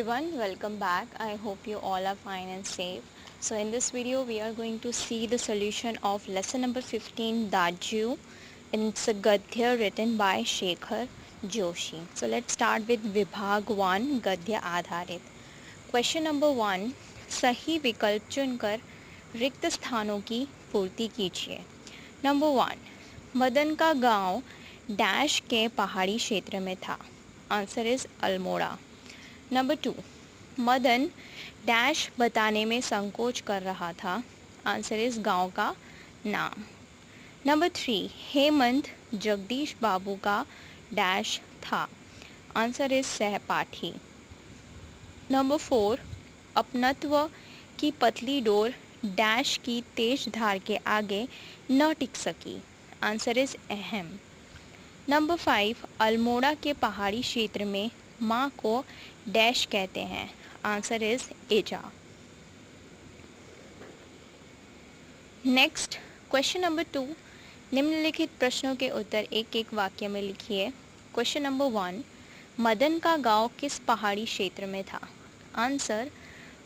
everyone, welcome back. I hope you all are fine and safe. So in this video we are going to see the solution of lesson number 15 Daju, and it's a Gadhya written by Shekhar Joshi. So let's start with Vibhag 1 Gadhya आधारित. Question number 1, सही विकल्प चुनकर रिक्त स्थानों की पूर्ति कीजिए. Number 1, Madan का गांव डैश के पहाड़ी क्षेत्र में था. Answer is Almora. Number 2, Madan dash बताने में संकोच कर रहा था. आंसर इज गांव का नाम. नंबर 3, हेमंत जगदीश बाबू का डैश था. आंसर इज सहपाठी. नंबर 4, अपनत्व की पतली डोर डैश की तेज धार के आगे न टिक सकी. आंसर इज अहम. नंबर 5, अल्मोड़ा के पहाड़ी क्षेत्र में माँ को डैश कहते हैं. आंसर इज एजा. नेक्स्ट क्वेश्चन नंबर 2, निम्नलिखित प्रश्नों के उत्तर एक एक वाक्य में लिखिए. क्वेश्चन नंबर 1, मदन का गांव किस पहाड़ी क्षेत्र में था. आंसर,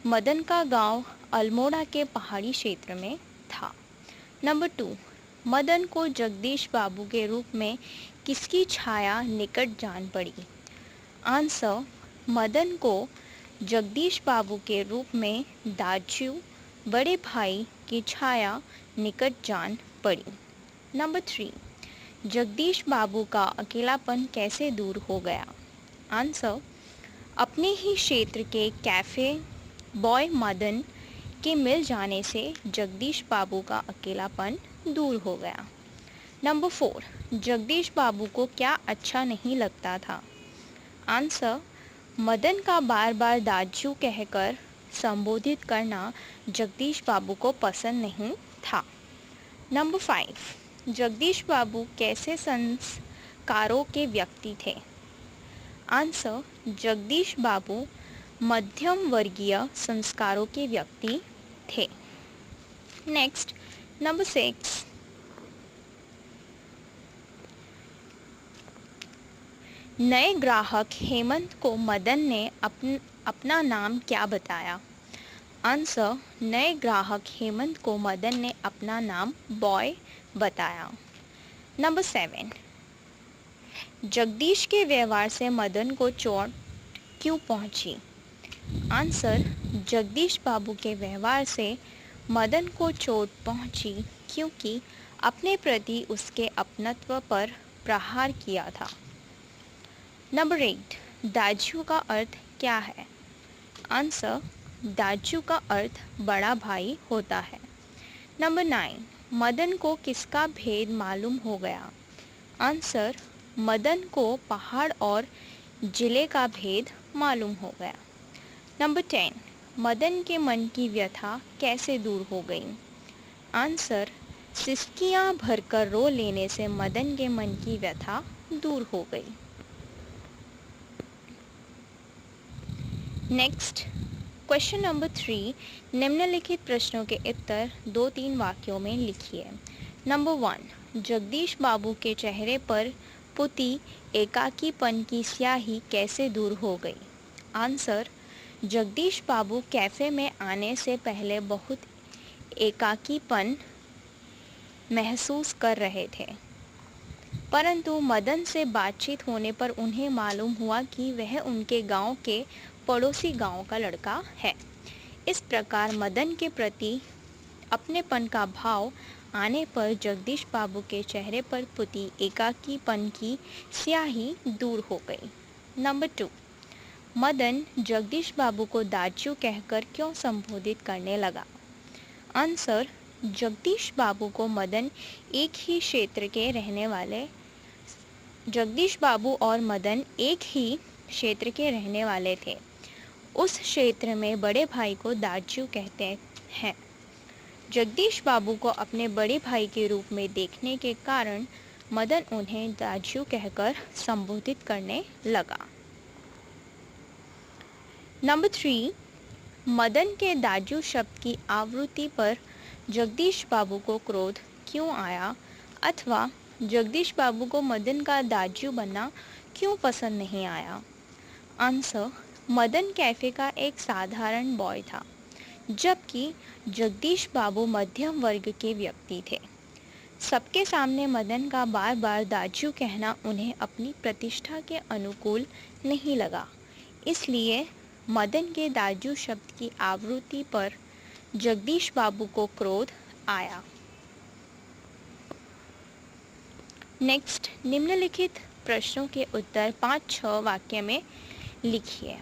मदन का गांव अल्मोड़ा के पहाड़ी क्षेत्र में था. नंबर 2, मदन को जगदीश बाबू के रूप में किसकी छाया निकट जान पड़ी. आंसर, मदन को जगदीश बाबू के रूप में दाजू बड़े भाई की छाया निकट जान पड़ी. नंबर 3, जगदीश बाबू का अकेलापन कैसे दूर हो गया. आंसर, अपने ही क्षेत्र के कैफ़े बॉय मदन के मिल जाने से जगदीश बाबू का अकेलापन दूर हो गया. नंबर 4, जगदीश बाबू को क्या अच्छा नहीं लगता था. आंसर, मदन का बार बार दाजू कहकर संबोधित करना जगदीश बाबू को पसंद नहीं था. नंबर 5, जगदीश बाबू कैसे संस्कारों के व्यक्ति थे. आंसर, जगदीश बाबू मध्यम वर्गीय संस्कारों के व्यक्ति थे. नेक्स्ट नंबर 6, नए ग्राहक हेमंत को मदन ने अपना नाम क्या बताया. आंसर, नए ग्राहक हेमंत को मदन ने अपना नाम बॉय बताया. नंबर 7, जगदीश के व्यवहार से मदन को चोट क्यों पहुंची. आंसर, जगदीश बाबू के व्यवहार से मदन को चोट पहुंची क्योंकि अपने प्रति उसके अपनत्व पर प्रहार किया था. नंबर 8, दाजू का अर्थ क्या है. आंसर, दाजू का अर्थ बड़ा भाई होता है. नंबर 9, मदन को किसका भेद मालूम हो गया. आंसर, मदन को पहाड़ और जिले का भेद मालूम हो गया. नंबर 10, मदन के मन की व्यथा कैसे दूर हो गई. आंसर, सिसकियां भरकर रो लेने से मदन के मन की व्यथा दूर हो गई. नेक्स्ट क्वेश्चन नंबर 3, निम्नलिखित प्रश्नों के उत्तर 2-3 वाक्यों में लिखिए. नंबर 1, जगदीश बाबू के चेहरे पर पुती एकाकीपन की स्याही कैसे दूर हो गई. आंसर, जगदीश बाबू कैफ़े में आने से पहले बहुत एकाकीपन महसूस कर रहे थे, परंतु मदन से बातचीत होने पर उन्हें मालूम हुआ कि वह उनके गांव के पड़ोसी गांव का लड़का है. इस प्रकार मदन के प्रति अपनेपन का भाव आने पर जगदीश बाबू के चेहरे पर पुती एकाकीपन की स्याही दूर हो गई. नंबर 2, मदन जगदीश बाबू को दाजू कहकर क्यों संबोधित करने लगा. आंसर, जगदीश बाबू को मदन एक ही क्षेत्र के रहने वाले जगदीश बाबू और मदन एक ही क्षेत्र के रहने वाले थे. उस क्षेत्र में बड़े भाई को दाजू कहते हैं. जगदीश बाबू को अपने बड़े भाई के रूप में देखने के कारण मदन उन्हें दाजू कहकर संबोधित करने लगा. नंबर 3, मदन के दाजू शब्द की आवृत्ति पर जगदीश बाबू को क्रोध क्यों आया, अथवा जगदीश बाबू को मदन का दाजू बनना क्यों पसंद नहीं आया. आंसर, मदन कैफ़े का एक साधारण बॉय था, जबकि जगदीश बाबू मध्यम वर्ग के व्यक्ति थे। सबके सामने मदन का बार बार दाजू कहना उन्हें अपनी प्रतिष्ठा के अनुकूल नहीं लगा। इसलिए मदन के दाजू शब्द की आवृत्ति पर जगदीश बाबू को क्रोध आया। नेक्स्ट, निम्नलिखित प्रश्नों के उत्तर 5-6 वाक्य में लिखिए।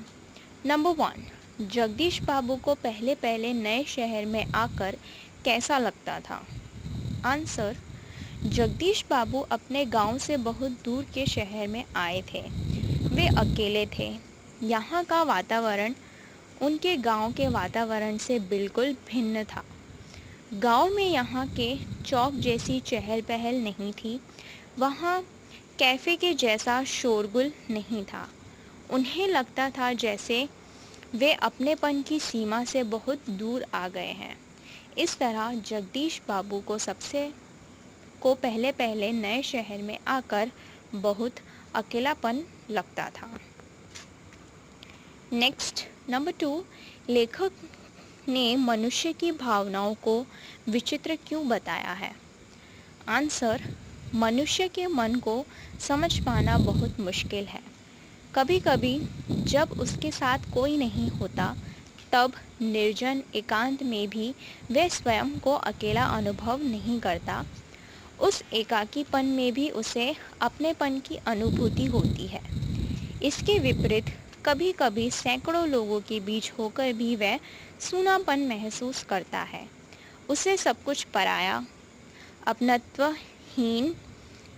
नंबर 1, जगदीश बाबू को पहले पहले नए शहर में आकर कैसा लगता था? आंसर, जगदीश बाबू अपने गांव से बहुत दूर के शहर में आए थे। वे अकेले थे। यहाँ का वातावरण उनके गांव के वातावरण से बिल्कुल भिन्न था। गांव में यहाँ के चौक जैसी चहल पहल नहीं थी। वहाँ कैफ़े के जैसा शोरगुल नहीं था। उन्हें लगता था जैसे वे अपनेपन की सीमा से बहुत दूर आ गए हैं। इस तरह जगदीश बाबू को पहले पहले नए शहर में आकर बहुत अकेलापन लगता था। नेक्स्ट, नंबर 2, लेखक ने मनुष्य की भावनाओं को विचित्र क्यों बताया है? आंसर, मनुष्य के मन को समझ पाना बहुत मुश्किल है। कभी कभी जब उसके साथ कोई नहीं होता, तब निर्जन एकांत में भी वह स्वयं को अकेला अनुभव नहीं करता। उस एकाकीपन में भी उसे अपनेपन की अनुभूति होती है। इसके विपरीत कभी कभी सैकड़ों लोगों के बीच होकर भी वह सूनापन महसूस करता है। उसे सब कुछ पराया, अपनत्वहीन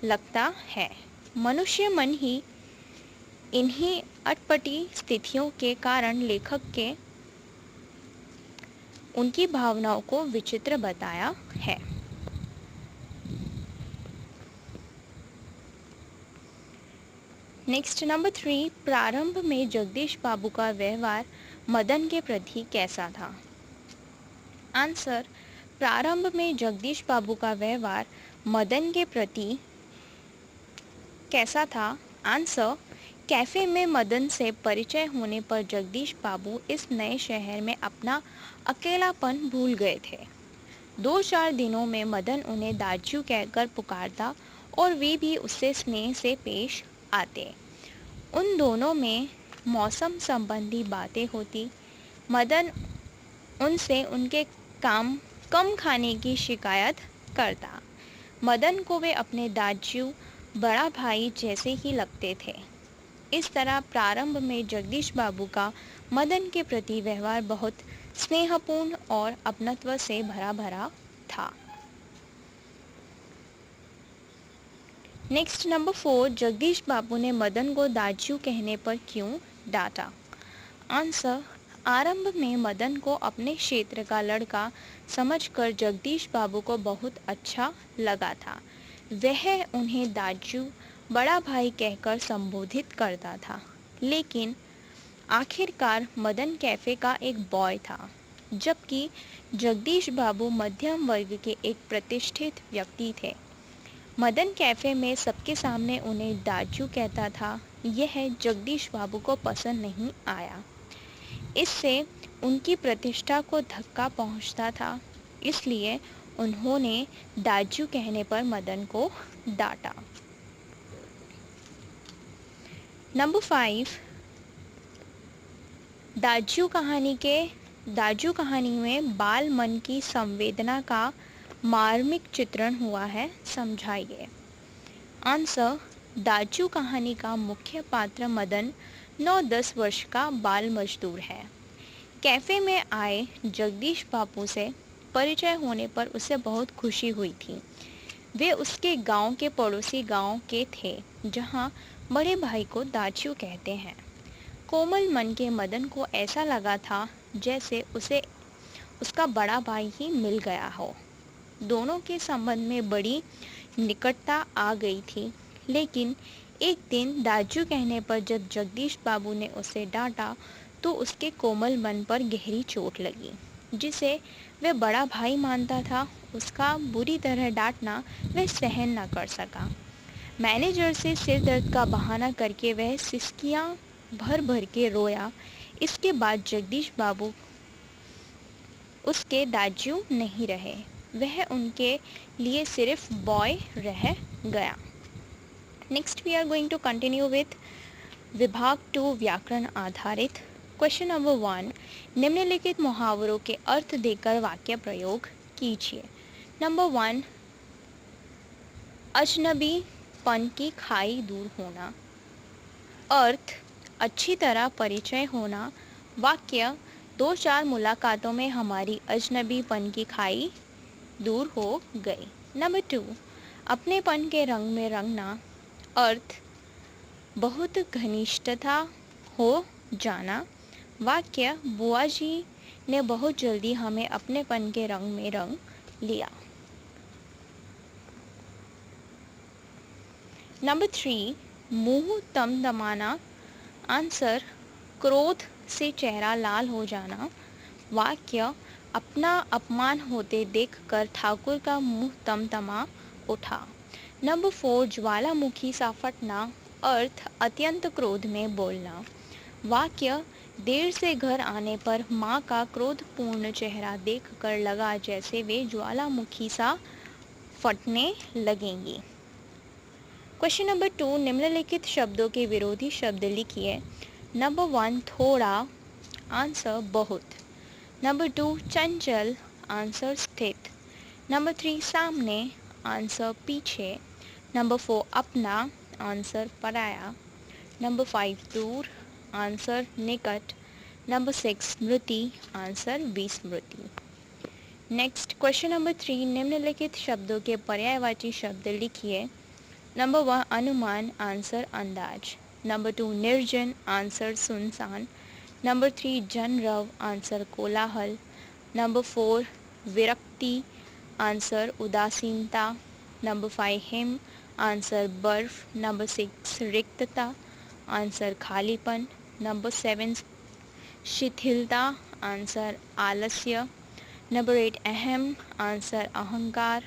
लगता है। मनुष्य मन ही इन्हीं अटपटी स्थितियों के कारण लेखक के उनकी भावनाओं को विचित्र बताया है। नेक्स्ट, नंबर 3, प्रारंभ में जगदीश बाबू का व्यवहार मदन के प्रति कैसा था? आंसर, प्रारंभ में जगदीश बाबू का व्यवहार मदन के प्रति कैसा था? आंसर, कैफ़े में मदन से परिचय होने पर जगदीश बाबू इस नए शहर में अपना अकेलापन भूल गए थे। 2-4 दिनों में मदन उन्हें दाजू कहकर पुकारता और वे भी उससे स्नेह से पेश आते। उन दोनों में मौसम संबंधी बातें होती। मदन उनसे उनके कम खाने की शिकायत करता। मदन को वे अपने दाजू बड़ा भाई जैसे ही लगते थे। इस तरह प्रारंभ में जगदीश बाबू का मदन के प्रति व्यवहार बहुत स्नेहपूर्ण और अपनत्व से भरा भरा था। नेक्स्ट, नंबर 4, जगदीश बाबू ने मदन को दाजू कहने पर क्यों डांटा? आंसर, आरंभ में मदन को अपने क्षेत्र का लड़का समझकर जगदीश बाबू को बहुत अच्छा लगा था। वह उन्हें दाजू बड़ा भाई कहकर संबोधित करता था। लेकिन आखिरकार मदन कैफ़े का एक बॉय था, जबकि जगदीश बाबू मध्यम वर्ग के एक प्रतिष्ठित व्यक्ति थे। मदन कैफ़े में सबके सामने उन्हें दाजू कहता था। यह जगदीश बाबू को पसंद नहीं आया। इससे उनकी प्रतिष्ठा को धक्का पहुंचता था। इसलिए उन्होंने दाजू कहने पर मदन को डांटा। नंबर 5, दाजू कहानी में बाल मन की संवेदना का मार्मिक चित्रण हुआ है, समझाइए। आंसर, दाजू कहानी का मुख्य पात्र मदन 9-10 वर्ष का बाल मजदूर है। कैफ़े में आए जगदीश बाबू से परिचय होने पर उसे बहुत खुशी हुई थी। वे उसके गांव के पड़ोसी गांव के थे, जहां बड़े भाई को दाजू कहते हैं। कोमल मन के मदन को ऐसा लगा था जैसे उसे उसका बड़ा भाई ही मिल गया हो। दोनों के संबंध में बड़ी निकटता आ गई थी। लेकिन एक दिन दाजू कहने पर जब जगदीश बाबू ने उसे डांटा तो उसके कोमल मन पर गहरी चोट लगी। जिसे वह बड़ा भाई मानता था, उसका बुरी तरह डांटना वह सहन न कर सका। मैनेजर से सिर दर्द का बहाना करके वह सिसकियां भर भर के रोया। इसके बाद जगदीश बाबू उसके दाजू नहीं रहे, वह उनके लिए सिर्फ बॉय रह गया। Next we are going to continue with विभाग 2 व्याकरण आधारित। क्वेश्चन नंबर 1, निम्नलिखित मुहावरों के अर्थ देकर वाक्य प्रयोग कीजिए। नंबर 1, अजनबीपन की खाई दूर होना। अर्थ, अच्छी तरह परिचय होना। वाक्य, 2-4 मुलाकातों में हमारी अजनबीपन की खाई दूर हो गई। नंबर 2, अपनेपन के रंग में रंगना। अर्थ, बहुत घनिष्ठता हो जाना। वाक्य, बुआ जी ने बहुत जल्दी हमें अपनेपन के रंग में रंग लिया। नंबर 3, मुंह तमतमाना। आंसर, क्रोध से चेहरा लाल हो जाना। वाक्य, अपना अपमान होते देखकर ठाकुर का मुंह तमतमा उठा। नंबर 4, ज्वालामुखी सा फटना। अर्थ, अत्यंत क्रोध में बोलना। वाक्य, देर से घर आने पर माँ का क्रोधपूर्ण चेहरा देखकर लगा जैसे वे ज्वालामुखी सा फटने लगेंगी। क्वेश्चन नंबर 2, निम्नलिखित शब्दों के विरोधी शब्द लिखिए। नंबर 1, थोड़ा। आंसर, बहुत। नंबर 2, चंचल। आंसर, स्थित। नंबर 3, सामने। आंसर, पीछे। नंबर 4, अपना। आंसर, पराया। नंबर 5, दूर। आंसर, निकट। नंबर 6, स्मृति। आंसर, विस्मृति। नेक्स्ट क्वेश्चन नंबर 3, निम्नलिखित शब्दों के पर्यायवाची शब्द लिखिए। नंबर 1, अनुमान। आंसर, अंदाज। नंबर 2, निर्जन। आंसर, सुनसान। नंबर 3, जनरव। आंसर, कोलाहल। नंबर 4, विरक्ति। आंसर, उदासीनता। Number 5, him. आंसर, बर्फ। नंबर 6, रिक्तता। आंसर, खालीपन। नंबर 7, शिथिलता। आंसर, आलस्य। नंबर 8, अहम। आंसर, अहंकार।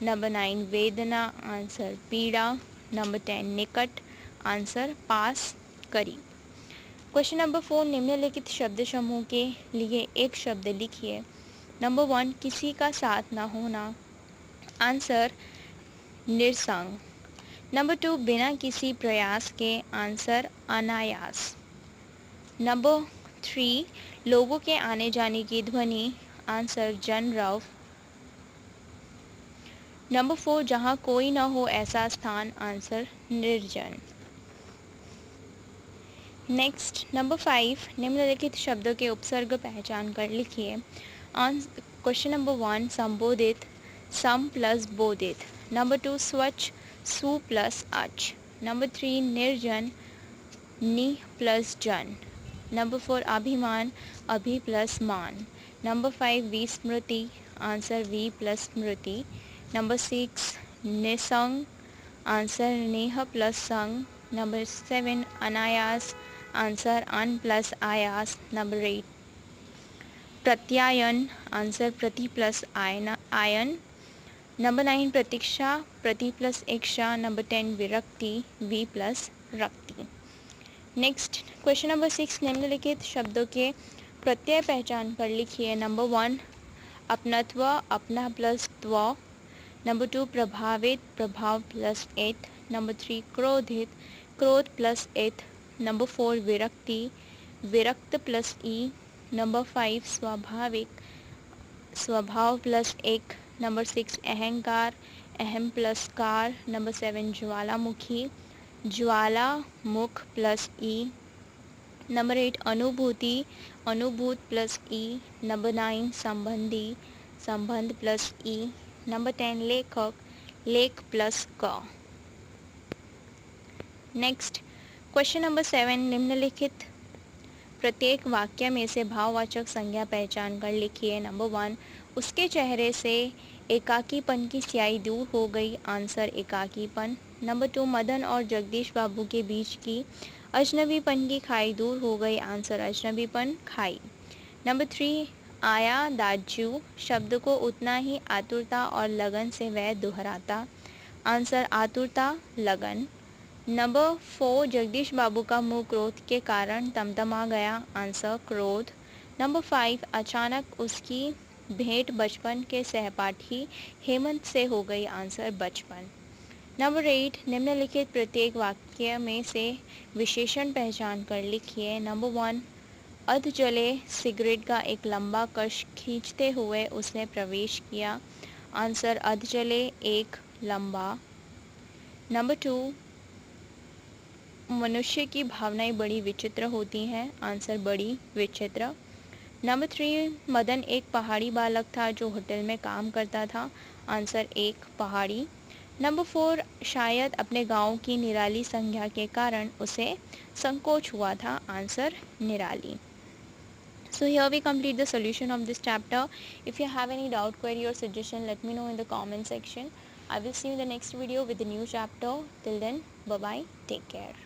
नंबर 9, वेदना। आंसर, पीड़ा। नंबर 10, निकट। आंसर, पास, करीब। क्वेश्चन नंबर 4, निम्नलिखित शब्द समूह के लिए एक शब्द लिखिए। नंबर 1, किसी का साथ न होना। आंसर, निरसंग। नंबर 2, बिना किसी प्रयास के। आंसर, अनायास। नंबर 3, लोगों के आने जाने की ध्वनि। आंसर, जनरव। नंबर 4, जहाँ कोई न हो ऐसा स्थान। आंसर, निर्जन। नेक्स्ट नंबर 5, निम्नलिखित शब्दों के उपसर्ग पहचान कर लिखिए। क्वेश्चन नंबर 1, संबोधित। सम प्लस बोधित। नंबर 2, स्वच्छ। सु प्लस अच। नंबर 3, निर्जन। नि प्लस जन। नंबर 4, अभिमान। अभि प्लस मान। नंबर 5, विस्मृति। आंसर, वी प्लस स्मृति। नंबर 6, निसंग। आंसर, नेह प्लस संग। नंबर 7, अनायास। आंसर, अन प्लस आयास। नंबर 8, प्रत्यायन। आंसर, प्रति प्लस आयन। नंबर 9, प्रतीक्षा। प्रति प्लस इच्छा। नंबर 10, विरक्ति। वी प्लस रक्ति। नेक्स्ट क्वेश्चन नंबर 6, निम्नलिखित शब्दों के प्रत्यय पहचान कर लिखिए। नंबर 1, अपनत्व। अपना प्लस त्व। नंबर 2, प्रभावित। प्रभाव प्लस इत। नंबर 3, क्रोधित। क्रोध प्लस इत। नंबर 4, विरक्ति। विरक्त प्लस ई। नंबर 5, स्वाभाविक। स्वभाव प्लस एक। नंबर 6, अहंकार। अहम प्लस कार। नंबर 7, ज्वालामुखी। ज्वाला मुख प्लस ई। नंबर 8, अनुभूति। अनुभूत प्लस ई। नंबर 9, संबंधी। संबंध प्लस ई। नंबर 10, लेखक। लेख प्लस क। नेक्स्ट क्वेश्चन नंबर 7, निम्नलिखित प्रत्येक वाक्य में से भाववाचक संज्ञा पहचान कर लिखिए। नंबर 1, उसके चेहरे से एकाकीपन की स्याही दूर हो गई। आंसर, एकाकीपन। नंबर 2, मदन और जगदीश बाबू के बीच की अजनबीपन की खाई दूर हो गई। आंसर, अजनबीपन, खाई। नंबर 3, आया दाजू शब्द को उतना ही आतुरता और लगन से वह दोहराता। आंसर, आतुरता, लगन। नंबर 4, जगदीश बाबू का मुंह क्रोध के कारण तमतमा गया। आंसर क्रोध। नंबर 5, अचानक उसकी भेंट बचपन के सहपाठी हेमंत से हो गई। आंसर बचपन। नंबर 8, निम्नलिखित प्रत्येक वाक्य में से विशेषण पहचान कर लिखिए। नंबर 1, अध जले सिगरेट का एक लंबा कश खींचते हुए उसने प्रवेश किया। आंसर अध जले एक लंबा। नंबर 2, मनुष्य की भावनाएं बड़ी विचित्र होती हैं। आंसर बड़ी विचित्र। नंबर 3, मदन एक पहाड़ी बालक था जो होटल में काम करता था। आंसर एक पहाड़ी। नंबर 4, शायद अपने गांव की निराली संज्ञा के कारण उसे संकोच हुआ था। आंसर निराली। So here we complete the solution of this chapter. If you have any doubt, query or suggestion, let me know in the comment section. I will see you in the next video with the new chapter. Till then, bye bye. Take care.